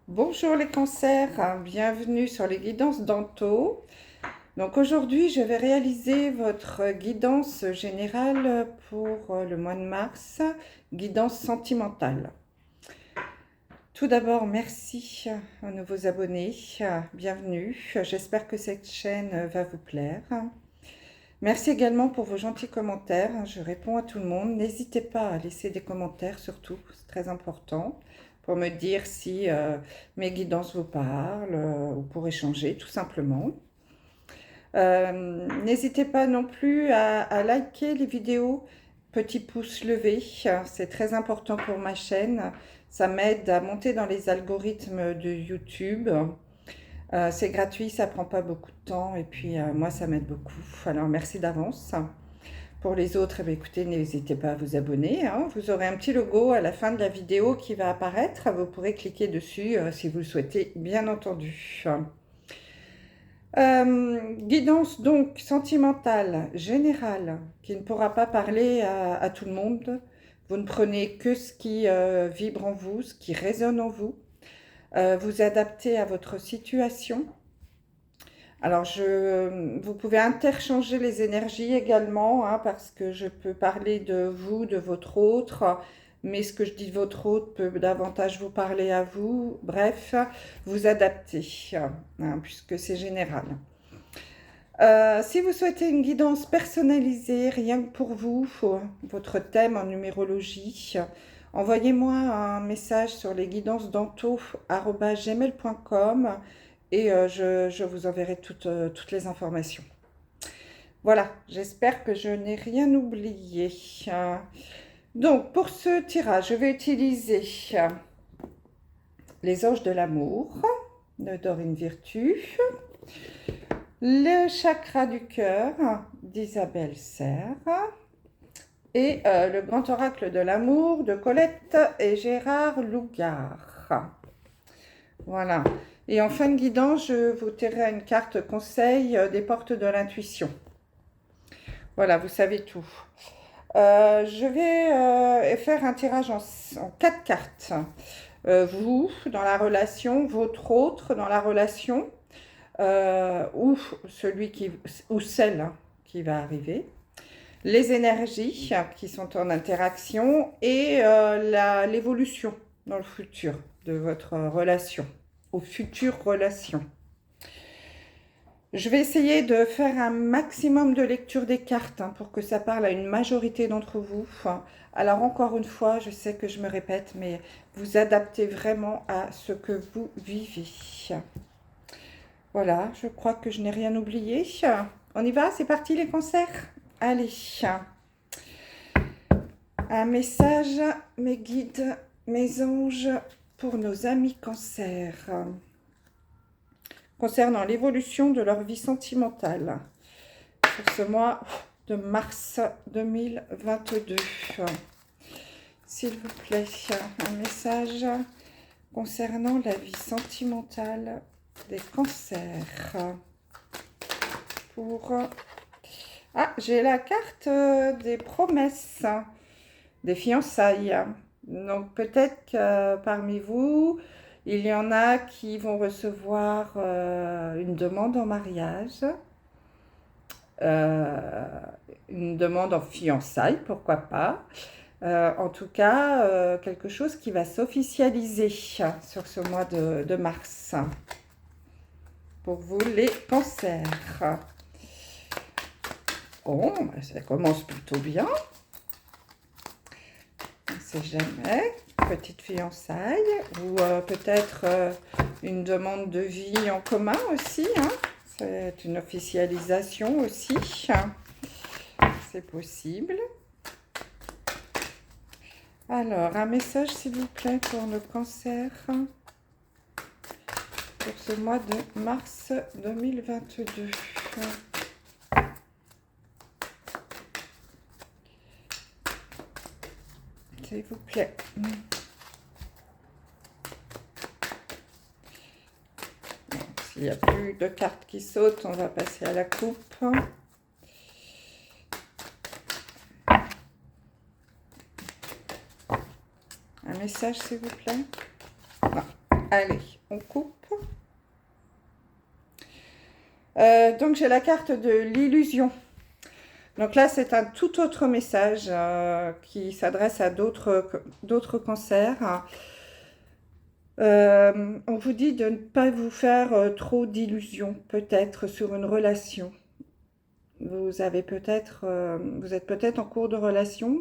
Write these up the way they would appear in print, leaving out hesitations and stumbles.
Bonjour les cancers, bienvenue sur les guidances d'Anto. Donc aujourd'hui, je vais réaliser votre guidance générale pour le mois de mars, guidance sentimentale. Tout d'abord, merci aux nouveaux abonnés, bienvenue. J'espère que cette chaîne va vous plaire. Merci également pour vos gentils commentaires, je réponds à tout le monde. N'hésitez pas à laisser des commentaires surtout, c'est très important, pour me dire si mes guidances vous parlent ou pour échanger tout simplement. N'hésitez pas non plus à liker les vidéos, petit pouce levé, c'est très important pour ma chaîne, ça m'aide à monter dans les algorithmes de YouTube. C'est gratuit, ça prend pas beaucoup de temps et puis moi ça m'aide beaucoup. Alors merci d'avance. Pour les autres, eh bien, écoutez, n'hésitez pas à vous abonner, hein. Vous aurez un petit logo à la fin de la vidéo qui va apparaître. Vous pourrez cliquer dessus si vous le souhaitez, bien entendu. Guidance donc sentimentale, générale, qui ne pourra pas parler à tout le monde. Vous ne prenez que ce qui vibre en vous, ce qui résonne en vous. Vous adaptez à votre situation. Alors, vous pouvez interchanger les énergies également, hein, parce que je peux parler de vous, de votre autre, mais ce que je dis de votre autre peut davantage vous parler à vous. Bref, vous adaptez, hein, puisque c'est général. Si vous souhaitez une guidance personnalisée, rien que pour vous, votre thème en numérologie, envoyez-moi un message sur lesguidancesdanto@gmail.com et je vous enverrai toutes les informations. Voilà, j'espère que je n'ai rien oublié. Donc, pour ce tirage, je vais utiliser les anges de l'amour de Dorine Virtue, le chakra du cœur d'Isabelle Serre et le grand oracle de l'amour de Colette et Gérard Lougard. Voilà. Et en fin de guidance, je vous tirerai une carte conseil des portes de l'intuition. Voilà, vous savez tout. Je vais faire un tirage en 4 cartes. Vous, dans la relation, votre autre dans la relation, ou celle qui va arriver, les énergies qui sont en interaction et l'évolution dans le futur de votre relation, aux futures relations. Je vais essayer de faire un maximum de lecture des cartes pour que ça parle à une majorité d'entre vous. Alors encore une fois, je sais que je me répète, mais vous adaptez vraiment à ce que vous vivez. Voilà, je crois que je n'ai rien oublié. On y va, c'est parti les cancers. Allez. Un message, mes guides, mes anges, pour nos amis cancers, concernant l'évolution de leur vie sentimentale pour ce mois de mars 2022. S'il vous plaît, un message concernant la vie sentimentale des cancers. Pour... Ah, j'ai la carte des promesses, des fiançailles. Donc peut-être que parmi vous, il y en a qui vont recevoir une demande en mariage, une demande en fiançailles, pourquoi pas. En tout cas, quelque chose qui va s'officialiser sur ce mois de mars. Pour vous, les cancers. Bon, ça commence plutôt bien. On ne sait jamais. Petite fiançaille ou peut-être une demande de vie en commun aussi, hein. C'est une officialisation aussi, c'est possible. Alors, un message s'il vous plaît pour le cancer pour ce mois de mars 2022. S'il vous plaît. S'il n'y a plus de cartes qui sautent, on va passer à la coupe. Un message, s'il vous plaît. Non. Allez, on coupe. Donc, j'ai la carte de l'illusion. Donc là, c'est un tout autre message qui s'adresse à d'autres cancers. On vous dit de ne pas vous faire trop d'illusions, peut-être, sur une relation. Vous êtes peut-être en cours de relation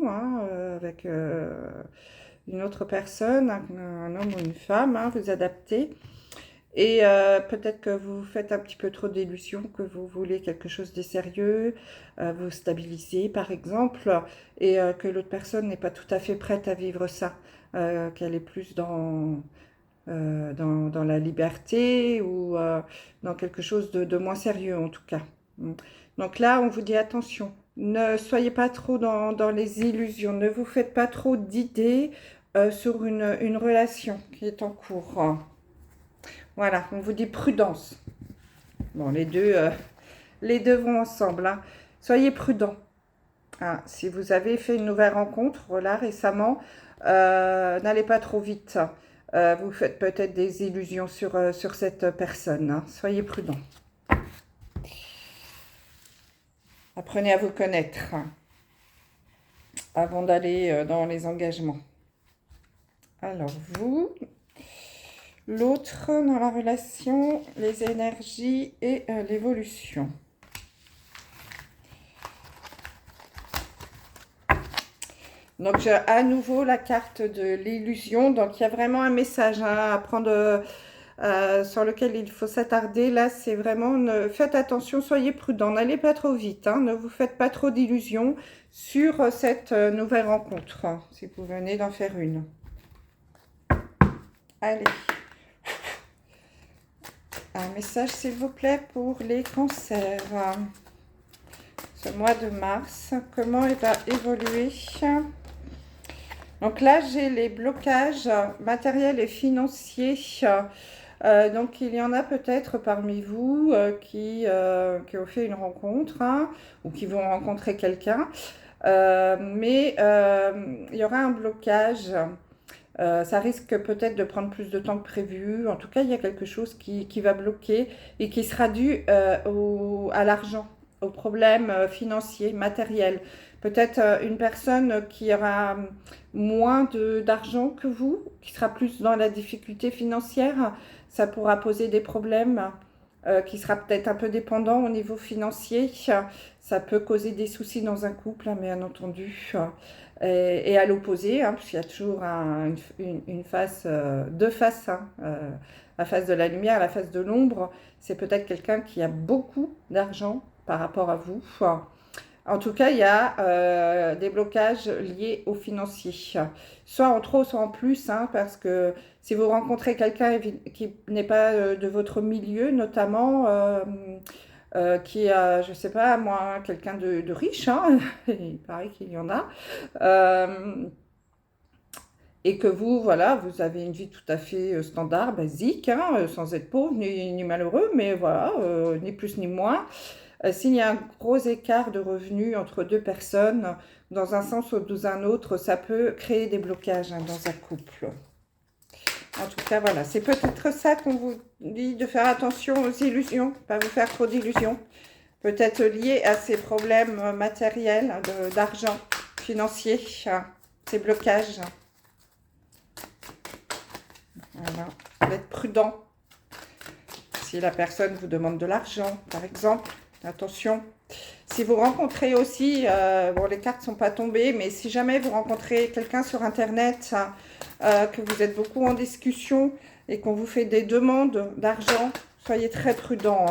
avec une autre personne, un homme ou une femme, vous adaptez. Et peut-être que vous faites un petit peu trop d'illusions, que vous voulez quelque chose de sérieux, vous stabiliser par exemple, et que l'autre personne n'est pas tout à fait prête à vivre ça, qu'elle est plus dans la liberté ou dans quelque chose de moins sérieux en tout cas. Donc là, on vous dit attention, ne soyez pas trop dans les illusions, ne vous faites pas trop d'idées sur une relation qui est en cours. Voilà, on vous dit prudence. Bon, les deux vont ensemble. Soyez prudents. Si vous avez fait une nouvelle rencontre là récemment, n'allez pas trop vite. Vous faites peut-être des illusions sur cette personne. Soyez prudents. Apprenez à vous connaître avant d'aller dans les engagements. Alors vous, l'autre dans la relation, les énergies et l'évolution. Donc, j'ai à nouveau la carte de l'illusion. Donc, il y a vraiment un message à prendre, sur lequel il faut s'attarder. Là, c'est vraiment, faites attention, soyez prudents, n'allez pas trop vite. Ne vous faites pas trop d'illusions sur cette nouvelle rencontre, si vous venez d'en faire une. Allez. Un message, s'il vous plaît, pour les cancers. Ce mois de mars, comment il va évoluer ? Donc là, j'ai les blocages matériels et financiers. Donc, il y en a peut-être parmi vous qui ont fait une rencontre ou qui vont rencontrer quelqu'un. Mais il y aura un blocage. Ça risque peut-être de prendre plus de temps que prévu. En tout cas, il y a quelque chose qui va bloquer et qui sera dû à l'argent, aux problèmes financiers, matériels. Peut-être une personne qui aura moins d'argent que vous, qui sera plus dans la difficulté financière. Ça pourra poser des problèmes, qui sera peut-être un peu dépendant au niveau financier. Ça peut causer des soucis dans un couple, bien entendu. Et à l'opposé, parce qu'il y a toujours une face, deux faces, la face de la lumière, la face de l'ombre. C'est peut-être quelqu'un qui a beaucoup d'argent par rapport à vous. En tout cas, il y a des blocages liés aux financiers, soit en trop, soit en plus, parce que si vous rencontrez quelqu'un qui n'est pas de votre milieu, notamment, qui est, je ne sais pas, moi, quelqu'un de riche, il paraît qu'il y en a, et que vous, voilà, vous avez une vie tout à fait standard, basique, sans être pauvre ni malheureux, mais voilà, ni plus ni moins. S'il y a un gros écart de revenus entre deux personnes, dans un sens ou dans un autre, ça peut créer des blocages dans un couple. En tout cas, voilà, c'est peut-être ça qu'on vous dit, de faire attention aux illusions, pas vous faire trop d'illusions. Peut-être lié à ces problèmes matériels, d'argent, financier, ces blocages. Voilà, d'être prudent. Si la personne vous demande de l'argent, par exemple, attention. Si vous rencontrez aussi, bon, les cartes ne sont pas tombées, mais si jamais vous rencontrez quelqu'un sur Internet, que vous êtes beaucoup en discussion et qu'on vous fait des demandes d'argent, soyez très prudent.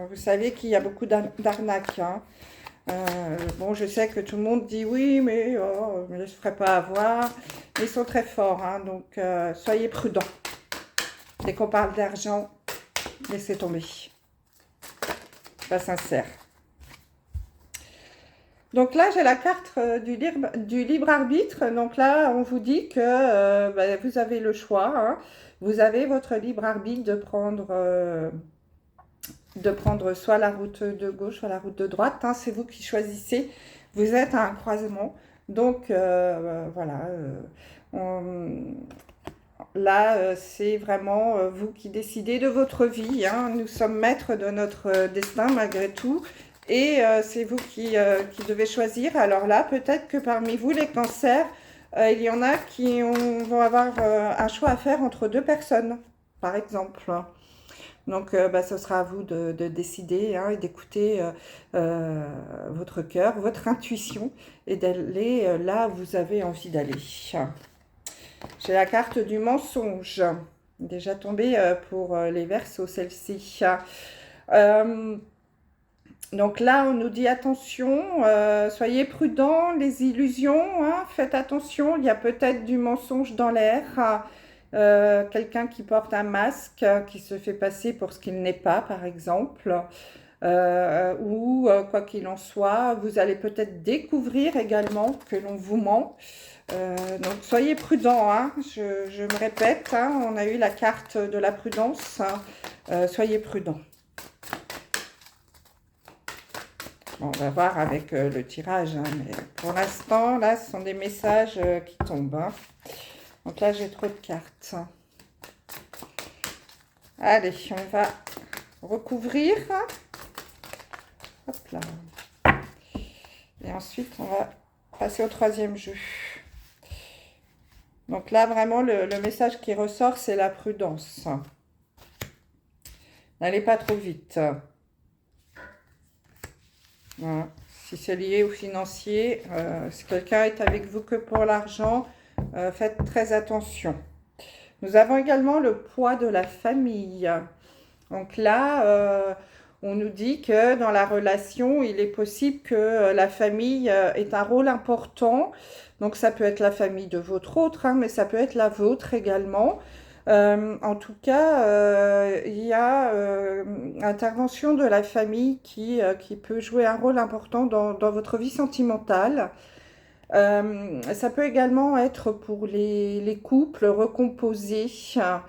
Vous savez qu'il y a beaucoup d'arnaques. Bon, je sais que tout le monde dit oui, mais je ne se ferai pas avoir. Ils sont très forts, donc soyez prudents. Dès qu'on parle d'argent, laissez tomber. Pas sincère. Donc là, j'ai la carte du libre arbitre. Donc là, on vous dit que vous avez le choix. Vous avez votre libre arbitre de prendre soit la route de gauche, soit la route de droite. C'est vous qui choisissez. Vous êtes à un croisement. Donc, voilà. Là, c'est vraiment vous qui décidez de votre vie, hein. Nous sommes maîtres de notre destin malgré tout. Et c'est vous qui devez choisir. Alors là, peut-être que parmi vous, les cancers, il y en a qui vont avoir un choix à faire entre deux personnes, par exemple. Donc, ce sera à vous de décider, hein, et d'écouter votre cœur, votre intuition, et d'aller là où vous avez envie d'aller. J'ai la carte du mensonge, déjà tombée pour les Verseaux, celle-ci. Donc là, on nous dit attention, soyez prudents, les illusions, hein, faites attention, il y a peut-être du mensonge dans l'air, quelqu'un qui porte un masque, qui se fait passer pour ce qu'il n'est pas, par exemple, ou quoi qu'il en soit, vous allez peut-être découvrir également que l'on vous ment. Donc soyez prudents, hein, je me répète, hein, on a eu la carte de la prudence, hein, soyez prudents. Bon, on va voir avec le tirage, hein, mais pour l'instant, là, ce sont des messages qui tombent. Hein. Donc là, j'ai trop de cartes. Allez, on va recouvrir. Hop là. Et ensuite, on va passer au troisième jeu. Donc là, vraiment, le message qui ressort, c'est la prudence. N'allez pas trop vite. Voilà. Si c'est lié au financier, si quelqu'un est avec vous que pour l'argent, faites très attention. Nous avons également le poids de la famille. Donc là, on nous dit que dans la relation, il est possible que la famille ait un rôle important. Donc ça peut être la famille de votre autre, hein, mais ça peut être la vôtre également. En tout cas, il y a intervention de la famille qui peut jouer un rôle important dans votre vie sentimentale. Ça peut également être pour les couples recomposés, hein,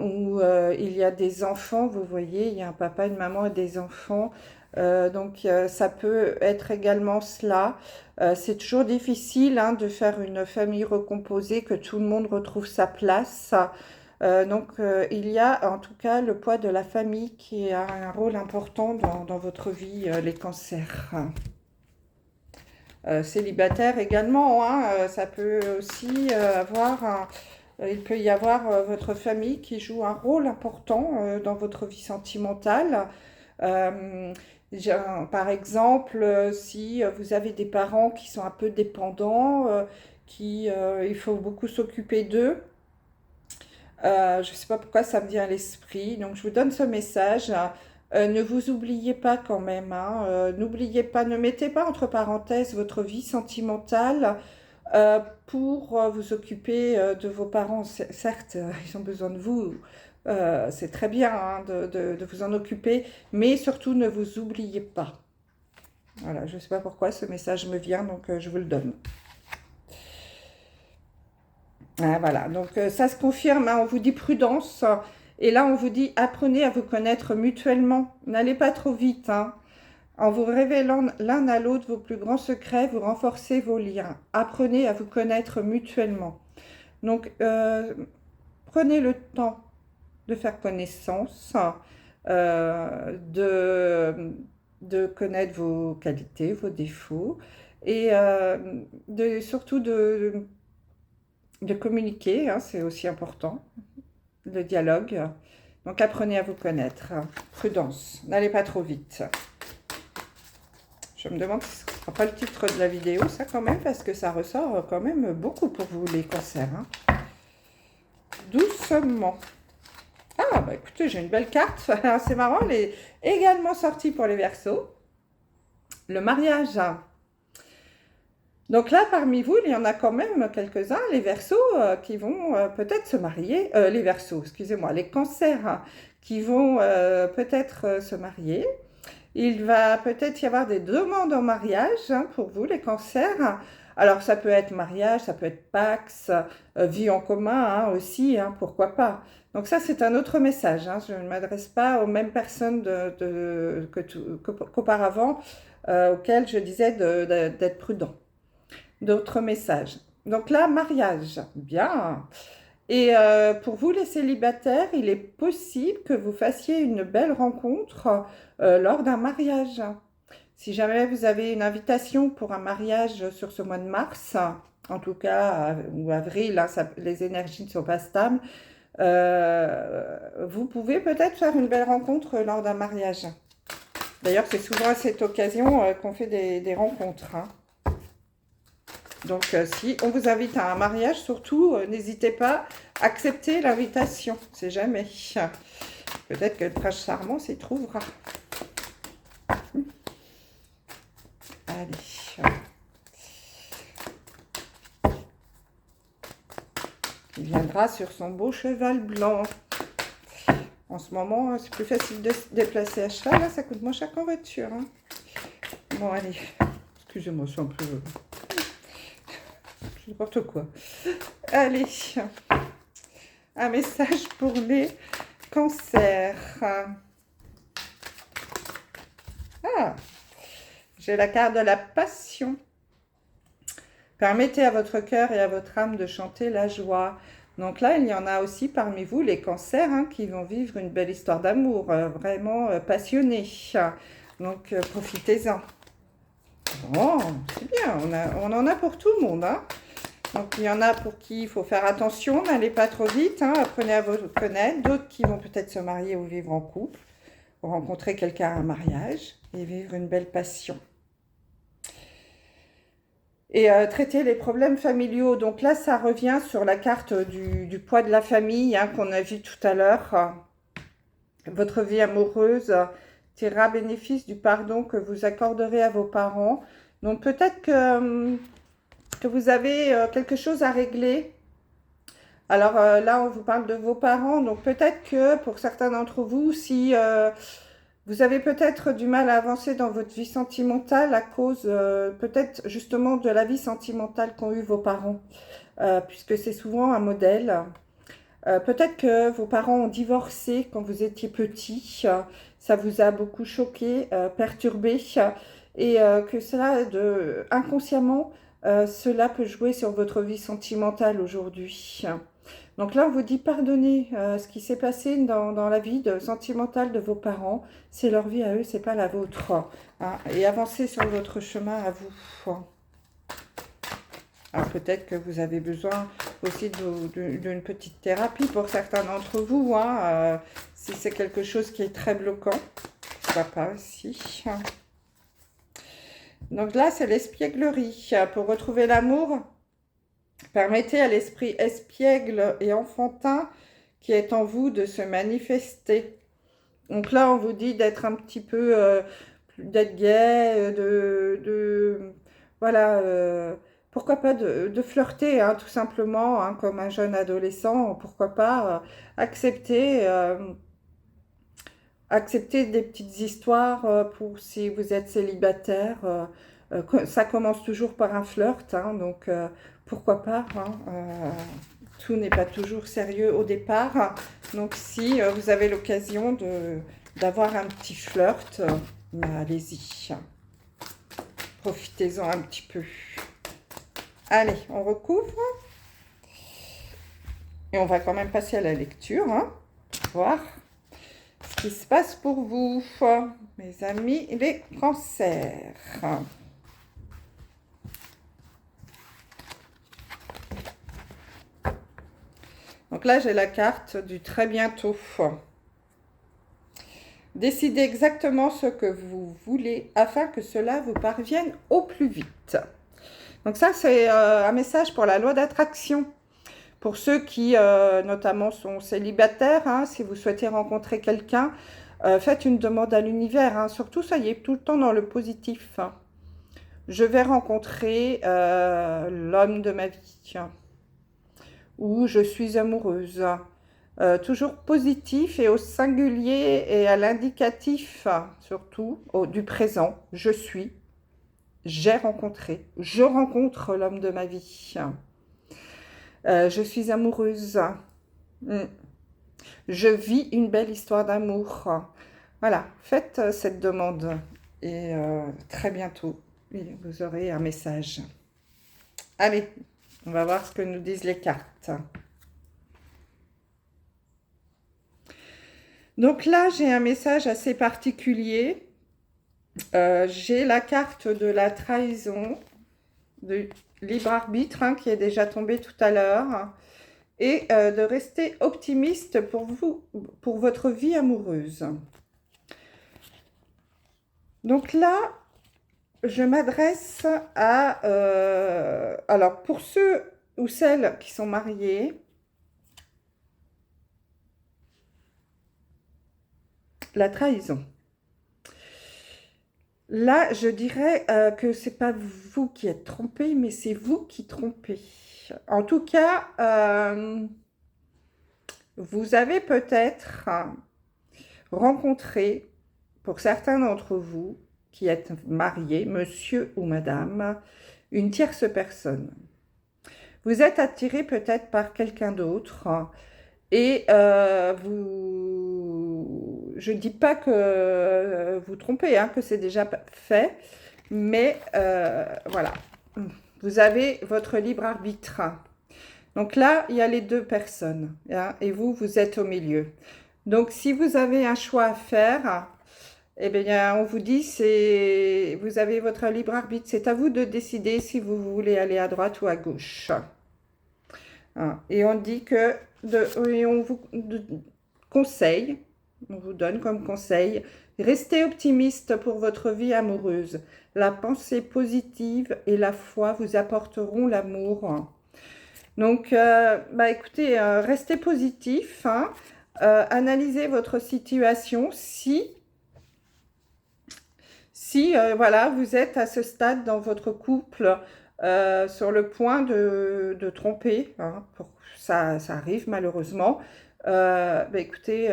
où il y a des enfants, vous voyez, il y a un papa, une maman et des enfants. Donc ça peut être également cela. C'est toujours difficile, hein, de faire une famille recomposée, que tout le monde retrouve sa place. Donc il y a en tout cas le poids de la famille qui a un rôle important dans votre vie, les cancers. Célibataire également, hein, ça peut aussi il peut y avoir votre famille qui joue un rôle important dans votre vie sentimentale. Par exemple, si vous avez des parents qui sont un peu dépendants, il faut beaucoup s'occuper d'eux. Je ne sais pas pourquoi ça me vient à l'esprit. Donc, je vous donne ce message. Ne vous oubliez pas quand même. Hein. N'oubliez pas, ne mettez pas entre parenthèses votre vie sentimentale pour vous occuper de vos parents. Certes, ils ont besoin de vous. C'est très bien, hein, de vous en occuper. Mais surtout, ne vous oubliez pas. Voilà, je ne sais pas pourquoi ce message me vient, donc je vous le donne. Ah, voilà, donc ça se confirme, hein, on vous dit prudence, et là on vous dit apprenez à vous connaître mutuellement, n'allez pas trop vite, hein. En vous révélant l'un à l'autre vos plus grands secrets, vous renforcez vos liens, apprenez à vous connaître mutuellement. Donc prenez le temps de faire connaissance, de connaître vos qualités, vos défauts, et surtout de communiquer, hein, c'est aussi important, le dialogue. Donc apprenez à vous connaître. Prudence, n'allez pas trop vite. Je me demande si ce ne sera pas le titre de la vidéo, ça quand même, parce que ça ressort quand même beaucoup pour vous les cancers. Hein. Doucement. Ah, bah écoutez, j'ai une belle carte, c'est marrant, elle est également sortie pour les Verseaux. Le mariage. Donc là, parmi vous, il y en a quand même quelques-uns, les Verseaux, qui vont peut-être se marier. Les Verseaux, excusez-moi, les cancers, hein, qui vont peut-être se marier. Il va peut-être y avoir des demandes en mariage, hein, pour vous, les cancers. Alors, ça peut être mariage, ça peut être Pax, vie en commun, hein, aussi, hein, pourquoi pas. Donc ça, c'est un autre message. Hein. Je ne m'adresse pas aux mêmes personnes qu'auparavant, auxquelles je disais d'être prudent. D'autres messages. Donc là, mariage, bien. Et pour vous, les célibataires, il est possible que vous fassiez une belle rencontre lors d'un mariage. Si jamais vous avez une invitation pour un mariage sur ce mois de mars, en tout cas, ou avril, hein, les énergies ne sont pas stables, vous pouvez peut-être faire une belle rencontre lors d'un mariage. D'ailleurs, c'est souvent à cette occasion qu'on fait des rencontres, hein. Donc, si on vous invite à un mariage, surtout, n'hésitez pas à accepter l'invitation. C'est jamais. Peut-être que le prince charmant s'y trouvera. Allez. Il viendra sur son beau cheval blanc. En ce moment, c'est plus facile de se déplacer à cheval. Là, ça coûte moins cher qu'en voiture, hein. Bon, allez. Excusez-moi, c'est un peu... n'importe quoi. Allez. Un message pour les cancers. Ah, j'ai la carte de la passion. Permettez à votre cœur et à votre âme de chanter la joie. Donc là, il y en a aussi parmi vous, les cancers, hein, qui vont vivre une belle histoire d'amour, vraiment passionnée. Donc, profitez-en. Oh, c'est bien, on en a pour tout le monde, hein. Donc, il y en a pour qui il faut faire attention, n'allez pas trop vite, hein, apprenez à vous connaître. D'autres qui vont peut-être se marier ou vivre en couple, ou rencontrer quelqu'un à un mariage et vivre une belle passion. Et traiter les problèmes familiaux. Donc là, ça revient sur la carte du poids de la famille, hein, qu'on a vu tout à l'heure. Votre vie amoureuse tirera bénéfice du pardon que vous accorderez à vos parents. Donc peut-être que vous avez quelque chose à régler. Alors là, on vous parle de vos parents. Donc peut-être que pour certains d'entre vous, si... vous avez peut-être du mal à avancer dans votre vie sentimentale à cause peut-être justement de la vie sentimentale qu'ont eu vos parents, puisque c'est souvent un modèle. Peut-être que vos parents ont divorcé quand vous étiez petit, ça vous a beaucoup choqué, perturbé, et que cela, inconsciemment, cela peut jouer sur votre vie sentimentale aujourd'hui. Donc là, on vous dit pardonnez ce qui s'est passé dans la vie sentimentale de vos parents. C'est leur vie à eux, c'est pas la vôtre, hein, et avancez sur votre chemin à vous. Alors peut-être que vous avez besoin aussi d'une petite thérapie pour certains d'entre vous, hein, si c'est quelque chose qui est très bloquant. Pourquoi pas aussi. Donc là, c'est l'espièglerie. Pour retrouver l'amour, permettez à l'esprit espiègle et enfantin qui est en vous de se manifester. Donc là, on vous dit d'être un petit peu, d'être gai, voilà, pourquoi pas de flirter, hein, tout simplement, hein, comme un jeune adolescent, pourquoi pas accepter, accepter des petites histoires pour si vous êtes célibataire. Ça commence toujours par un flirt, hein, donc pourquoi pas, hein, tout n'est pas toujours sérieux au départ. Donc si vous avez l'occasion d'avoir un petit flirt, allez-y. Profitez-en un petit peu. Allez, on recouvre. Et on va quand même passer à la lecture, hein, voir ce qui se passe pour vous, mes amis les cancers. Donc là, j'ai la carte du très bientôt. Décidez exactement ce que vous voulez afin que cela vous parvienne au plus vite. Donc ça, c'est un message pour la loi d'attraction. Pour ceux qui, notamment, sont célibataires, hein, si vous souhaitez rencontrer quelqu'un, faites une demande à l'univers. Hein, surtout, soyez tout le temps dans le positif. Hein. Je vais rencontrer l'homme de ma vie. Ou je suis amoureuse. Toujours positif et au singulier et à l'indicatif, surtout du présent. Je suis, j'ai rencontré, je rencontre l'homme de ma vie. Je suis amoureuse. Je vis une belle histoire d'amour. Voilà, faites cette demande et très bientôt, vous aurez un message. Allez, on va voir ce que nous disent les cartes. Donc là, j'ai un message assez particulier. J'ai la carte de la trahison, de libre arbitre, hein, qui est déjà tombée tout à l'heure, et de rester optimiste pour vous, pour votre vie amoureuse. Donc là, je m'adresse à... alors, pour ceux ou celles qui sont mariés, la trahison. Là, je dirais que c'est pas vous qui êtes trompé, mais c'est vous qui trompez. En tout cas, vous avez peut-être rencontré, pour certains d'entre vous qui êtes mariés, monsieur ou madame, une tierce personne. Vous êtes attiré peut-être par quelqu'un d'autre et je ne dis pas que vous trompez, hein, que c'est déjà fait, mais voilà, vous avez votre libre arbitre. Donc là, il y a les deux personnes, hein, et vous êtes au milieu. Donc si vous avez un choix à faire, eh bien, on vous dit, vous avez votre libre arbitre, c'est à vous de décider si vous voulez aller à droite ou à gauche. Hein, et on dit que, et on vous conseille, on vous donne comme conseil, restez optimiste pour votre vie amoureuse. La pensée positive et la foi vous apporteront l'amour. Donc, écoutez, restez positif, hein, analysez votre situation si voilà, vous êtes à ce stade dans votre couple sur le point de tromper, hein, ça arrive malheureusement, écoutez,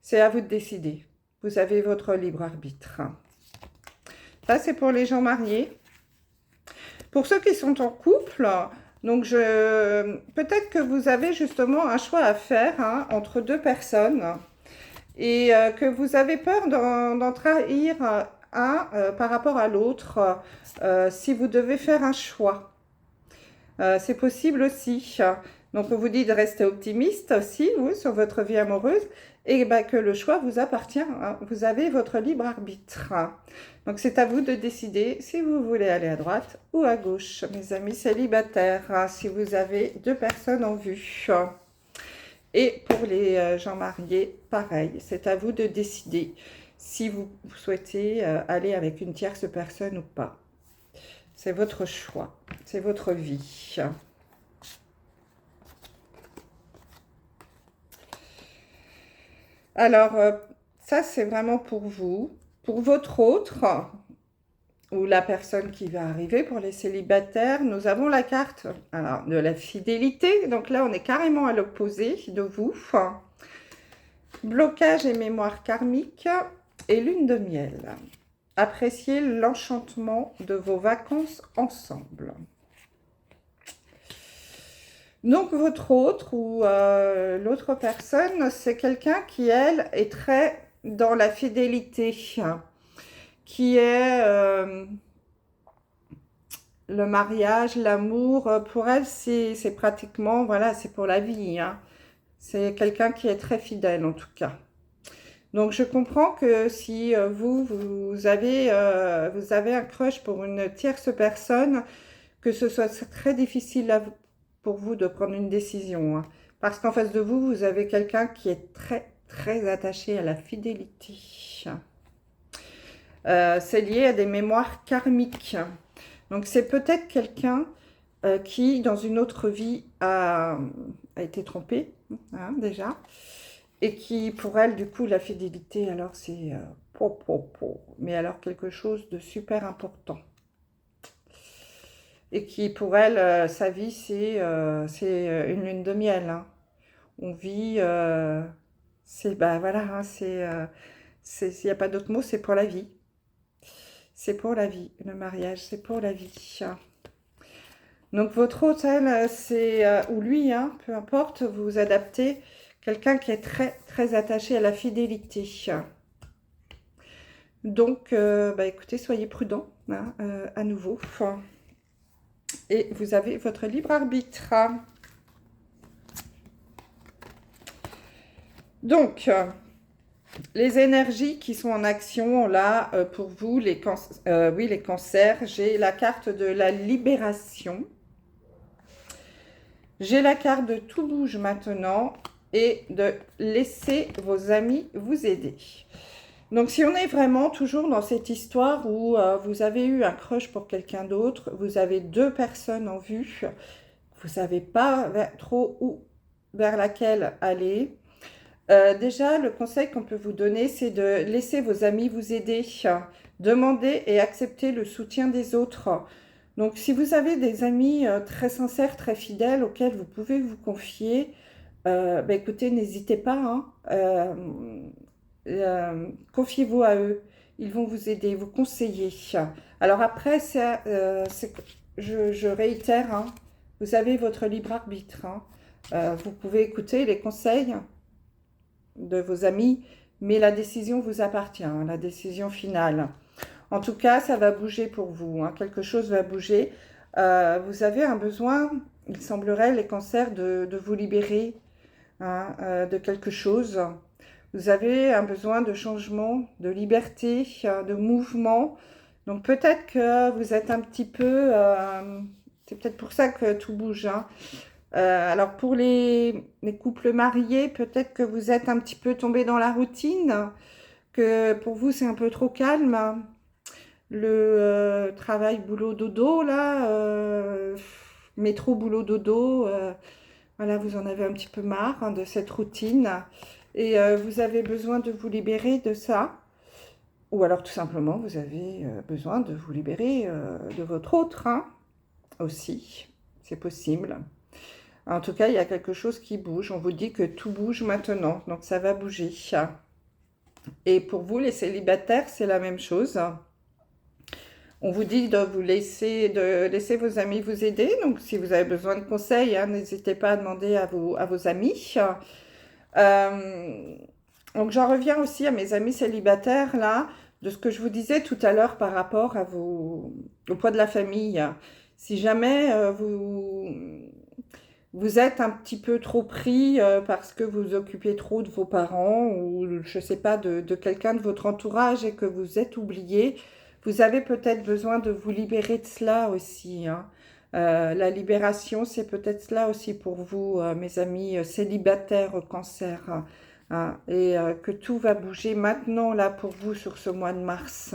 c'est à vous de décider. Vous avez votre libre arbitre. Ça, c'est pour les gens mariés. Pour ceux qui sont en couple, donc peut-être que vous avez justement un choix à faire, hein, entre deux personnes et que vous avez peur d'en trahir un par rapport à l'autre si vous devez faire un choix. C'est possible aussi. Donc, on vous dit de rester optimiste aussi, vous, sur votre vie amoureuse, et que le choix vous appartient, hein. Vous avez votre libre arbitre. Donc, c'est à vous de décider si vous voulez aller à droite ou à gauche, mes amis célibataires, hein, si vous avez deux personnes en vue. Et pour les gens mariés, pareil, c'est à vous de décider si vous souhaitez aller avec une tierce personne ou pas. C'est votre choix, c'est votre vie. Alors, ça, c'est vraiment pour vous. Pour votre autre, ou la personne qui va arriver, pour les célibataires, nous avons la carte alors, de la fidélité. Donc là, on est carrément à l'opposé de vous. Blocage et mémoire karmique et lune de miel. Appréciez l'enchantement de vos vacances ensemble. Donc, votre autre ou l'autre personne, c'est quelqu'un qui, elle, est très dans la fidélité, qui est le mariage, l'amour. Pour elle, c'est pratiquement, voilà, c'est pour la vie, hein. C'est quelqu'un qui est très fidèle, en tout cas. Donc, je comprends que si vous avez un crush pour une tierce personne, que ce soit très difficile pour vous de prendre une décision, hein. Parce qu'en face de vous, vous avez quelqu'un qui est très, très attaché à la fidélité. C'est lié à des mémoires karmiques. Donc, c'est peut-être quelqu'un qui, dans une autre vie, a été trompé, hein, déjà. Et qui, pour elle, du coup, la fidélité, alors c'est... mais alors quelque chose de super important. Et qui, pour elle, sa vie, c'est une lune de miel, hein. On vit... voilà, hein, il n'y a pas d'autre mot, c'est pour la vie. C'est pour la vie. Le mariage, c'est pour la vie. Donc, votre hôte, elle, ou lui, hein, peu importe, vous vous adaptez. Quelqu'un qui est très, très attaché à la fidélité. Donc, écoutez, soyez prudents, hein, à nouveau. Et vous avez votre libre arbitre. Donc, les énergies qui sont en action, là, pour vous, oui, les cancers, j'ai la carte de la libération. J'ai la carte de tout bouge maintenant et de laisser vos amis vous aider. Donc, si on est vraiment toujours dans cette histoire où vous avez eu un crush pour quelqu'un d'autre, vous avez deux personnes en vue, vous ne savez pas trop où, vers laquelle aller. Déjà, le conseil qu'on peut vous donner, c'est de laisser vos amis vous aider, demander et accepter le soutien des autres. Donc, si vous avez des amis très sincères, très fidèles, auxquels vous pouvez vous confier, écoutez, n'hésitez pas, hein, confiez-vous à eux. Ils vont vous aider, vous conseiller. Alors après, je réitère, hein, vous avez votre libre arbitre. Hein. Vous pouvez écouter les conseils de vos amis, mais la décision vous appartient, hein, la décision finale. En tout cas, ça va bouger pour vous, hein, quelque chose va bouger. Vous avez un besoin, il semblerait, les cancers, de vous libérer, hein, de quelque chose. Vous avez un besoin de changement, de liberté, de mouvement. Donc peut-être que vous êtes un petit peu... c'est peut-être pour ça que tout bouge, hein. Alors pour les couples mariés, peut-être que vous êtes un petit peu tombé dans la routine, que pour vous c'est un peu trop calme. Le travail boulot dodo là, métro boulot dodo, voilà, vous en avez un petit peu marre, hein, de cette routine et vous avez besoin de vous libérer de ça. Ou alors tout simplement vous avez besoin de vous libérer de votre autre, hein, aussi, c'est possible. En tout cas, il y a quelque chose qui bouge. On vous dit que tout bouge maintenant, donc ça va bouger. Et pour vous, les célibataires, c'est la même chose. On vous dit de laisser vos amis vous aider. Donc, si vous avez besoin de conseils, hein, n'hésitez pas à demander à vos amis. Euh, donc, j'en reviens aussi à mes amis célibataires, là, de ce que je vous disais tout à l'heure par rapport au poids de la famille. Si jamais vous êtes un petit peu trop pris parce que vous vous occupez trop de vos parents ou, je ne sais pas, de quelqu'un de votre entourage et que vous êtes oublié, vous avez peut-être besoin de vous libérer de cela aussi, hein. La libération, c'est peut-être cela aussi pour vous, mes amis célibataires au cancer, hein, et que tout va bouger maintenant, là, pour vous, sur ce mois de mars.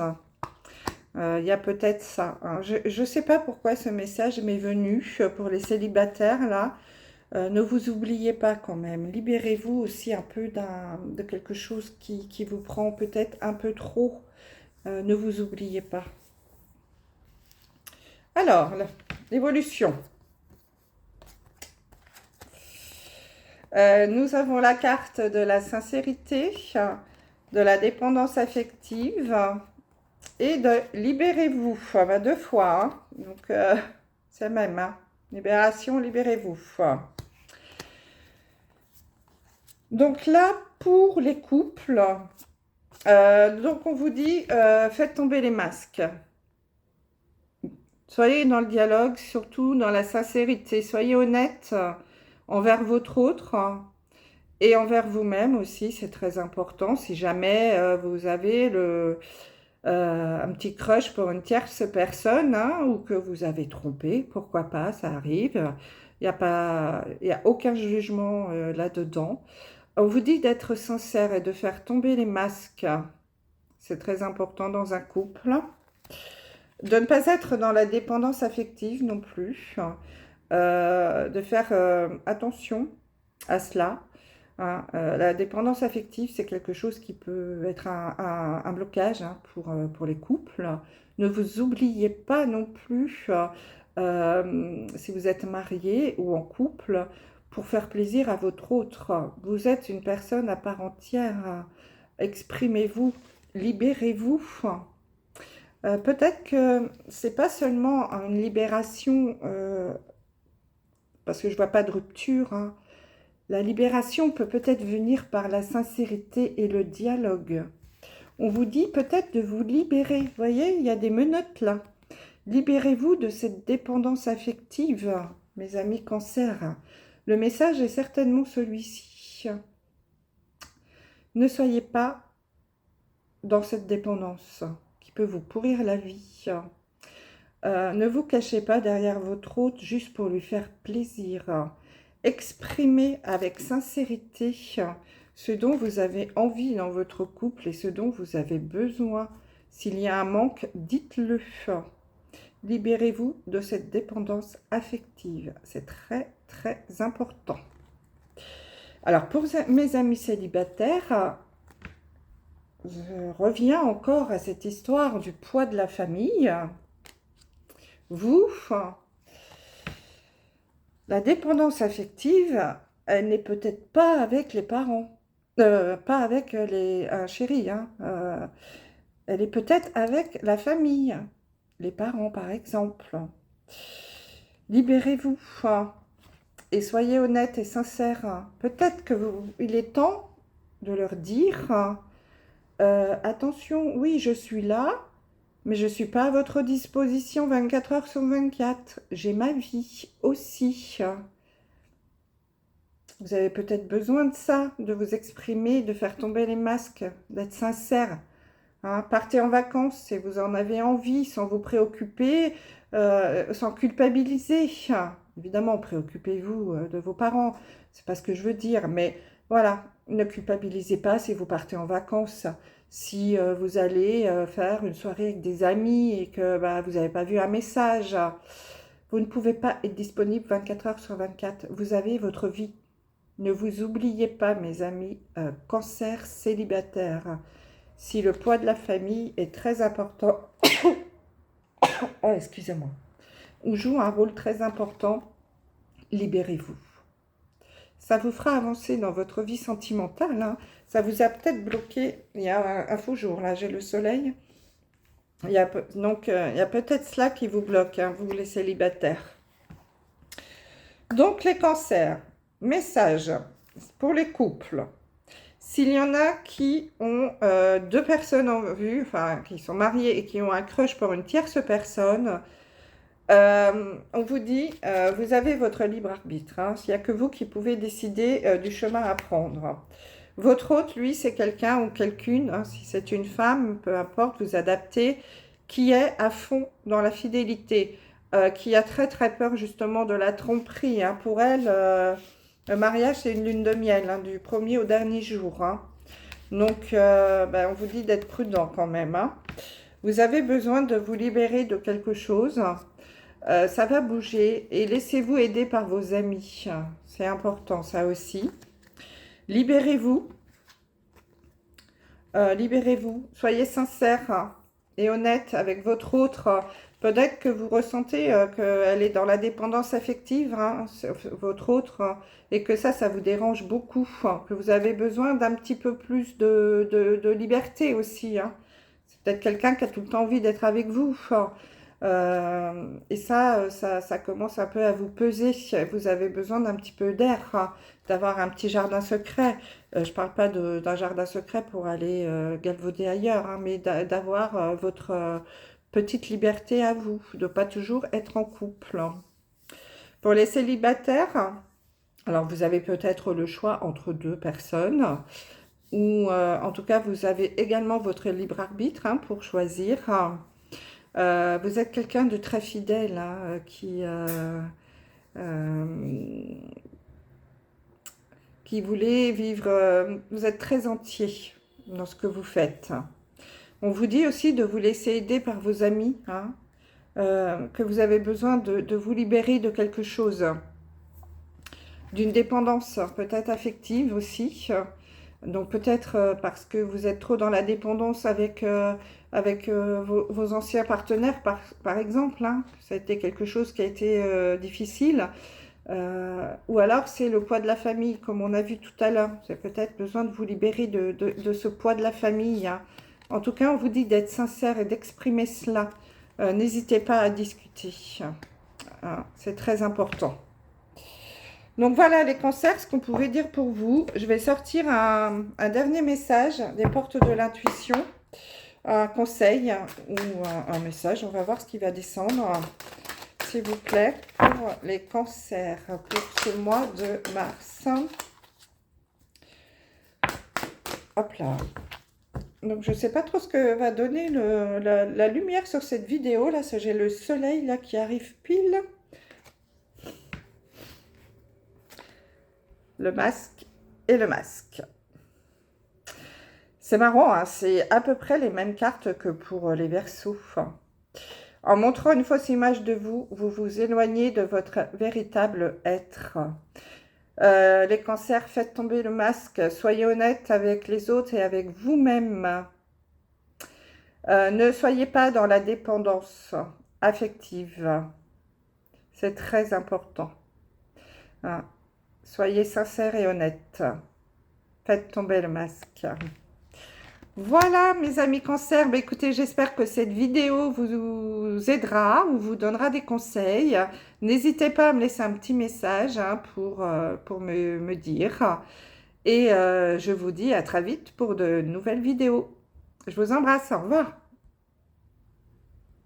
Il y a peut-être ça, hein. Je ne sais pas pourquoi ce message m'est venu pour les célibataires, là. Ne vous oubliez pas quand même. Libérez-vous aussi un peu de quelque chose qui vous prend peut-être un peu trop. Ne vous oubliez pas. Alors, l'évolution. Nous avons la carte de la sincérité, de la dépendance affective et de libérez-vous. Deux fois, hein. Donc, c'est le même, hein. Libération, libérez-vous. Donc là, pour les couples, donc on vous dit, faites tomber les masques. Soyez dans le dialogue, surtout dans la sincérité. Soyez honnête envers votre autre et envers vous-même aussi, c'est très important. Si jamais vous avez un petit crush pour une tierce personne, hein, ou que vous avez trompé, pourquoi pas, ça arrive. Il y a aucun jugement là-dedans. On vous dit d'être sincère et de faire tomber les masques. C'est très important dans un couple. De ne pas être dans la dépendance affective non plus. De faire attention à cela. Hein. La dépendance affective, c'est quelque chose qui peut être un blocage, hein, pour les couples. Ne vous oubliez pas non plus, si vous êtes marié ou en couple, pour faire plaisir à votre autre. Vous êtes une personne à part entière. Exprimez-vous, libérez-vous. Peut-être que c'est pas seulement une libération, parce que je vois pas de rupture, hein. La libération peut peut-être venir par la sincérité et le dialogue. On vous dit peut-être de vous libérer. Vous voyez, il y a des menottes là. Libérez-vous de cette dépendance affective, mes amis cancer. Le message est certainement celui-ci. Ne soyez pas dans cette dépendance qui peut vous pourrir la vie. Ne vous cachez pas derrière votre hôte juste pour lui faire plaisir. Exprimez avec sincérité ce dont vous avez envie dans votre couple et ce dont vous avez besoin. S'il y a un manque, dites-le. Libérez-vous de cette dépendance affective. C'est très, très important. Alors, pour mes amis célibataires, je reviens encore à cette histoire du poids de la famille. Vous, la dépendance affective, elle n'est peut-être pas avec les parents, pas avec un chéri, hein, elle est peut-être avec la famille, les parents par exemple. Libérez-vous et soyez honnête et sincère. Peut-être il est temps de leur dire attention, oui, je suis là, mais je ne suis pas à votre disposition 24 heures sur 24. J'ai ma vie aussi. Vous avez peut-être besoin de ça, de vous exprimer, de faire tomber les masques, d'être sincère. Hein, partez en vacances si vous en avez envie, sans vous préoccuper, sans culpabiliser. Évidemment, préoccupez-vous de vos parents, c'est pas ce que je veux dire, mais voilà, ne culpabilisez pas si vous partez en vacances. Si vous allez faire une soirée avec des amis et que vous n'avez pas vu un message, vous ne pouvez pas être disponible 24 heures sur 24. Vous avez votre vie. Ne vous oubliez pas, mes amis, cancer célibataire. Si le poids de la famille est très important, oh, excusez-moi, ou joue un rôle très important, libérez-vous. Ça vous fera avancer dans votre vie sentimentale. Hein. Ça vous a peut-être bloqué. Il y a un faux jour, là, j'ai le soleil. Il y a peut-être cela qui vous bloque, hein, vous les célibataires. Donc, les cancers. Message pour les couples. S'il y en a qui ont deux personnes en vue, enfin, qui sont mariés et qui ont un crush pour une tierce personne, on vous dit, vous avez votre libre arbitre. Hein, il n'y a que vous qui pouvez décider du chemin à prendre. Votre hôte, lui, c'est quelqu'un ou quelqu'une, hein, si c'est une femme, peu importe, vous adaptez, qui est à fond dans la fidélité, qui a très très peur justement de la tromperie. Hein. Pour elle, le mariage, c'est une lune de miel, hein, du premier au dernier jour. Hein. Donc, on vous dit d'être prudent quand même. Hein. Vous avez besoin de vous libérer de quelque chose. Ça va bouger et laissez-vous aider par vos amis. C'est important, ça aussi. Libérez-vous. Libérez-vous. Soyez sincère et honnête avec votre autre. Peut-être que vous ressentez qu'elle est dans la dépendance affective, hein, votre autre, et que ça vous dérange beaucoup, que vous avez besoin d'un petit peu plus de liberté aussi. Hein. C'est peut-être quelqu'un qui a tout le temps envie d'être avec vous. Et ça commence un peu à vous peser. Vous avez besoin d'un petit peu d'air, hein, d'avoir un petit jardin secret. Je ne parle pas d'un jardin secret pour aller galvauder ailleurs, hein, mais d'avoir votre petite liberté à vous, de ne pas toujours être en couple. Pour les célibataires, alors vous avez peut-être le choix entre deux personnes, ou en tout cas vous avez également votre libre arbitre hein, pour choisir. Vous êtes quelqu'un de très fidèle, hein, qui voulait vivre, vous êtes très entier dans ce que vous faites. On vous dit aussi de vous laisser aider par vos amis, hein, que vous avez besoin de vous libérer de quelque chose, d'une dépendance peut-être affective aussi. Donc peut-être parce que vous êtes trop dans la dépendance avec vos anciens partenaires, par exemple. Hein. Ça a été quelque chose qui a été difficile. Ou alors c'est le poids de la famille, comme on a vu tout à l'heure. Vous avez peut-être besoin de vous libérer de ce poids de la famille. Hein. En tout cas, on vous dit d'être sincère et d'exprimer cela. N'hésitez pas à discuter. C'est très important. Donc voilà les cancers, ce qu'on pouvait dire pour vous. Je vais sortir un dernier message des portes de l'intuition. Un conseil ou un message. On va voir ce qui va descendre. S'il vous plaît, pour les cancers, pour ce mois de mars. Hop là. Donc, je ne sais pas trop ce que va donner la lumière sur cette vidéo. Là, j'ai le soleil là qui arrive pile. Le masque et le masque. C'est marrant, hein, c'est à peu près les mêmes cartes que pour les Verseaux. En montrant une fausse image de vous, vous vous éloignez de votre véritable être. Les cancers, faites tomber le masque, soyez honnête avec les autres et avec vous-même. Ne soyez pas dans la dépendance affective. C'est très important. Hein. Soyez sincère et honnête. Faites tomber le masque. Voilà mes amis cancer, bah, écoutez, j'espère que cette vidéo vous aidera ou vous donnera des conseils. N'hésitez pas à me laisser un petit message hein, pour me dire. Et je vous dis à très vite pour de nouvelles vidéos. Je vous embrasse, au revoir.